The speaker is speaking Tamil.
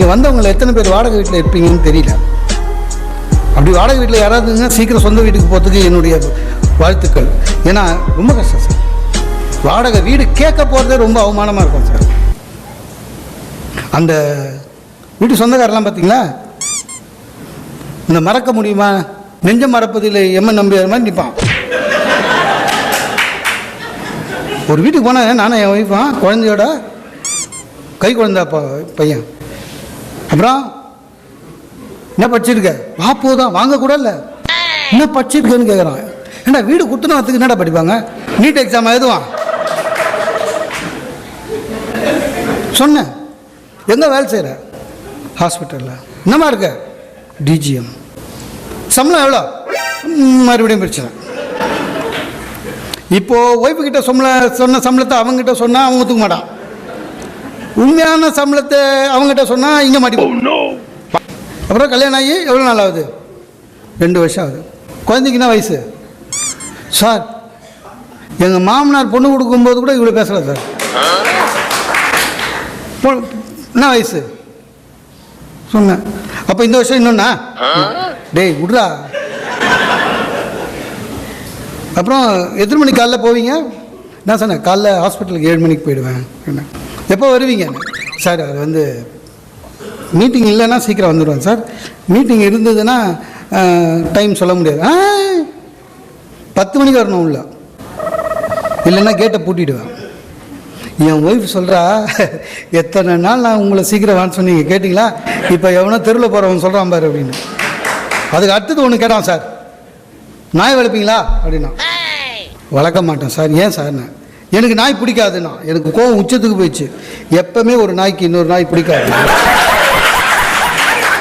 நீங்கள் வந்தவங்களை எத்தனை பேர் வாடகை வீட்டில் இருப்பீங்கன்னு தெரியல. அப்படி வாடகை வீட்டில் யாராவதுங்க சீக்கிரம் சொந்த வீட்டுக்கு போகிறதுக்கு என்னுடைய வாழ்த்துக்கள். ஏன்னா ரொம்ப கஷ்டம் சார். வாடகை வீடு கேட்க போகிறதே ரொம்ப அவமானமாக இருக்கும் சார். அந்த வீட்டு சொந்தக்காரெல்லாம் பார்த்தீங்களா, இந்த மறக்க முடியுமா, நெஞ்சம் மறப்பதில் எம்மன் நம்பியார் மாதிரி நிற்பான். ஒரு வீட்டுக்கு போனால் நானும் என் ஒய்ஃபான் குழந்தையோட கை குழந்தா பையன். அப்புறம் என்ன படிச்சிருக்க? வாப்போதான் வாங்கக்கூட இல்லை. என்ன படிச்சிருக்கேன்னு கேட்குறான். ஏன்னா வீடு குத்துனத்துக்கு என்னடா படிப்பாங்க? நீட் எக்ஸாம் எழுதுவான். சொன்னேன், எங்கே வேலை செய்கிற? ஹாஸ்பிட்டலில். என்னமா இருக்க? டிஜிஎம். சம்பளம் எவ்வளோ? மறுபடியும் பிரச்சனை. இப்போது ஒய்ஃபு கிட்ட சொன்ன சம்பளத்தை அவங்ககிட்ட சொன்னால் அவங்க ஒத்துக்க மாட்டான். உண்மையான சம்பளத்தை அவங்ககிட்ட சொன்னால் இங்கே மாட்டிப்போம். அப்புறம் கல்யாணம் ஆகி எவ்வளோ நாள் ஆகுது? 2 வருஷம் ஆகுது. குழந்தைக்கு என்ன வயசு? சார், எங்கள் மாமனார் பொண்ணு கொடுக்கும்போது கூட இவ்வளோ பேசலை சார். என்ன வயசு சொன்னேன். அப்போ இந்த வருஷம் இன்னொன்னா? டேய் விட்றா. அப்புறம் எத்தனை மணிக்கு காலைல போவீங்க? நான் சொன்னேன், காலைல ஹாஸ்பிட்டலுக்கு 7 மணிக்கு போயிடுவேன். என்ன, எப்போ வருவீங்க? சார், அது வந்து மீட்டிங் இல்லைன்னா சீக்கிரம் வந்துடுவேன் சார். மீட்டிங் இருந்ததுன்னா டைம் சொல்ல முடியாது. 10 மணிக்கு வரணும் உள்ள, இல்லைன்னா கேட்டை பூட்டிடுவேன். என் ஒய்ஃப் சொல்கிறா, எத்தனை நாள் நான் உங்களை சீக்கிரம் வான்னு சொன்னீங்க கேட்டிங்களா? இப்போ எவனோ தெருவில் போகிறவன் சொல்கிறான் பாரு அப்படின்னு. அதுக்கு அடுத்தது ஒன்று கேட்டான், சார் நாய் வளர்ப்பீங்களா அப்படின்னா. வளர்க்க மாட்டேன் சார். ஏன் சார்? எனக்கு நாய் பிடிக்காதுன்னா. எனக்கு கோவம் உச்சத்துக்கு போயிடுச்சு. எப்பவுமே ஒரு நாய்க்கு இன்னொரு நாய் பிடிக்காது.